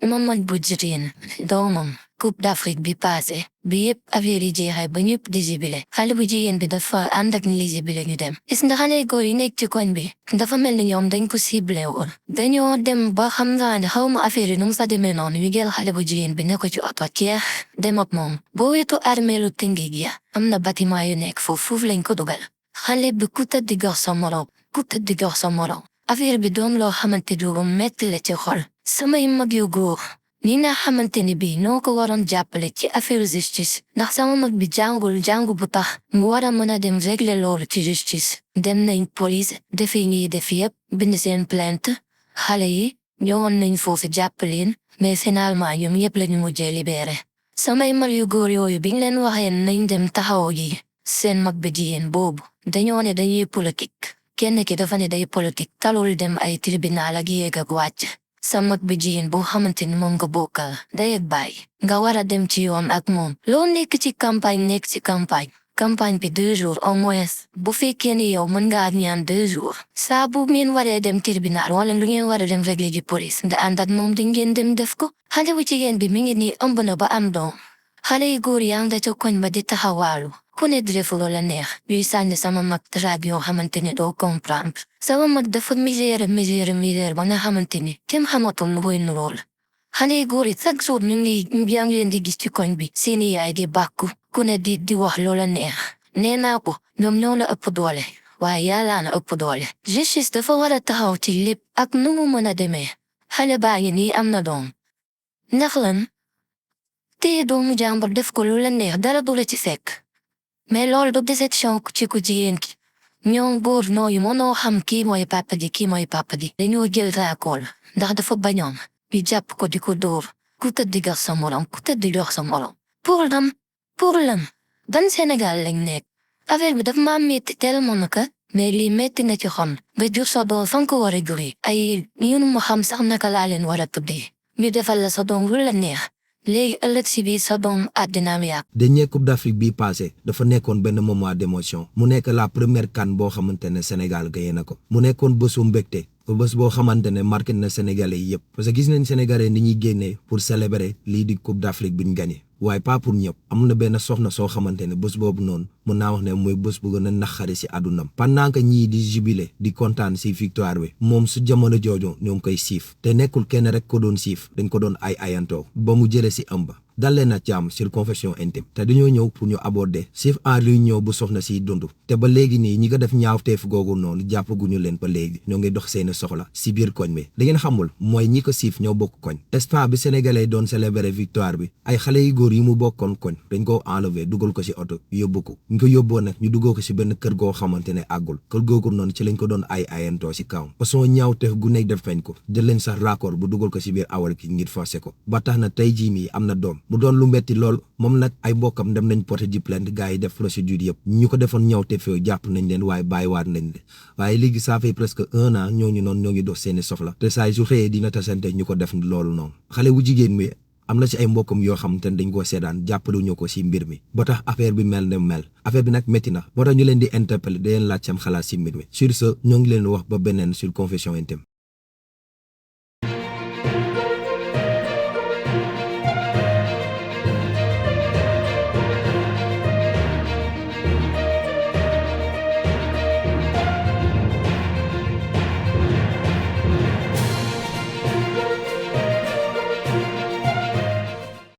Maman budgetin, doomam, Coupe d'Afrique bi passé, bi yëpp affaire yi jeexee ba ñëpp di jibile. Xale bu jigéen bi dafa ànd ak li jibile ñu dem. Gis nga xale góor yi nekk ci koñ bi, dafa mel ni ñoom dañ ko ciblé woon. Dañoo dem ba xam nga ne xaw ma affaire yi nu mu fa demee noonu ñu jël xale bu jigéen bi ne ko ci oto ceex dem ak moom. Boo wetu armeelu Tëngéej ya am na bâtiment yu nekk foofu lañ ko dugal. Xale bi ku tëdd gox sa morom, ku tëdd gox sa morom. Affaire bi doon loo xamante du metti la ci xol. Samay mag yu góor ni nga xamante ni bii noo ko waroon jàppale ci affaire justice ndax sama mag bi jàngu bu tax mu war a mën a dem régler loolu ci justice. Dem nañ police defi ñuy def yëpp bind seen plainte xale yi ñëwoon nañ foofu jàppaleen mais finalement ñoom yëpp lañu mujjee libéré. Samay mag yu góor yooyu biñ leen waxee nañ dem taxaw ji seen mag bi jigéen boobu dañoo ne dañuy politique. Kenn ki dafa ne day politique talul dem ay tribunal ak yéeg ak wàcc. Sa mag bi jigéen boo xamante ni moom nga bokkal day ak bàyyi nga war a dem ci yoon ak moom. Loo nekk ci campagne campagne bi 2 jours au moins bu fekkee ni yow mën nga ñaan 2 jours. Saa bu ngeen waree dem tribunal wala lu ngeen war a dem régler ji police nda ànd ak moom di ngeen dem def ko. Xale bu jigéen bi mi ngi nii ëmb na ba am doom. Xale yu góor yaa nga ca koñ ba di taxawaalu. Ku ne di def loola neex yuy sànni sama mag traag yoo xamante ne doo comprendre. Sama mag dafa misère ba nga xamante ni kenn xamatul lu koy nuróol. Xale yu góor yi chaque jour ñu ngi leen di gis ci koñ bi seeni yaay di bàkku ku ne di wax loola neex. Nee naa ko ñoom ñoo la ëpp doole waaye yàlla na ëpp doole. Justice dafa war a taxaw ci lépp ak nu mu mën a demee. Xale baa ngi nii am na doom. Ndax lan téye doomu jàmbur def ko loola neex dara du la ci fekk. Mais loolu du déception ci ku jigéen ki ñoom góor nooyu mënoo xam kii mooy papa ji dañoo jël raakool ndax dafa bañoon ñu jàpp ko di ko dóor ku tëdd gox sa morom ku tëdd gox sa morom. Pour lan ban Sénégal lañ nekk affaire bi dafa maa metti tellement naka mais lii metti na ci xol nga jur sa doom fa nga ko war a juree ay ñun mu xam sax naka laa leen war a tuddee ñu defal la sa doom lu la neex. Léegi ëllëg si biir sa doom àddinaam yàq. Dernier Coupe d'Afrique bii passé dafa nekkoon benn moment d'émotion mu nekk la première CAN boo xamante ne Sénégal gagné na ko mu nekkoon bésu mbégte bés boo xamante ne marqué na Sénégalais yëpp parce que gis nañ Sénégalais ni ñuy génnee pour célébrer lii di Coupe d'Afrique bi ñu gagné waaye pas pour ñëpp am na benn soxna soo xamante ne bés boobu noonu mën naa wax ne mooy bés bu gën a naqari si àddunam pendant que ñii di jubilé di kontaan si victoire bi moom su jamono jooju ñoo ngi koy siif te nekkul kenn rek ko doon siif dañ ko doon ayantoo ba mu jëlee si ëmb dalee na jàmm sur confession intime te dañoo ñëw pour ñu aborder siif en réunion bu soxna si dund te ba léegi nii ñi ko def ñaawteef googu noonu jàppaguñu leen ba léegi ñoo ngi dox seeni soxla si biir koñ bi da ngeen xamul mooy ñi ko siif ñoo bokk koñ instant bi sénégalais doon célébrer victoire bi ay xale yu góor yi mu bokkoon koñ dañ ko enlever dugal ko si oto yóbbu ko ñu ko yóbboo nag ñu duggoo ko si benn kër goo xamante ne àggul kër googu noonu ci lañ ko doon ayantoo si kawam façon ñaawteef gu nekk def fañ ko jël leen sax raccord bu dugal ko si biir awal ki ngir forcé ko ba tax na tey jii mii am na doom mu doon lu metti lool moom nag ay bokkam dem nañ porter ji plainte gars yi def procédure yëpp ñu ko defoon ñaawteef yooyu jàpp nañ leen waaye bàyyiwaat nañ leen waaye léegi ça fait presque 1 an ñooñu noonu ñoo ngi dox seeni soxla te saa su xëyee dina tasante ñu ko def loolu noonu xale wu jigéen mi am na ci ay mbokkam yoo xam te ne dañ koo seedaan jàppale ñu ko si mbir mi ba tax affaire bi mel affaire bi nag métti na moo tax ñu leen di interpeller da leen laaj seen xalaat si mbir mi sur ce ñoo ngi leen wax ba beneen sur confession intime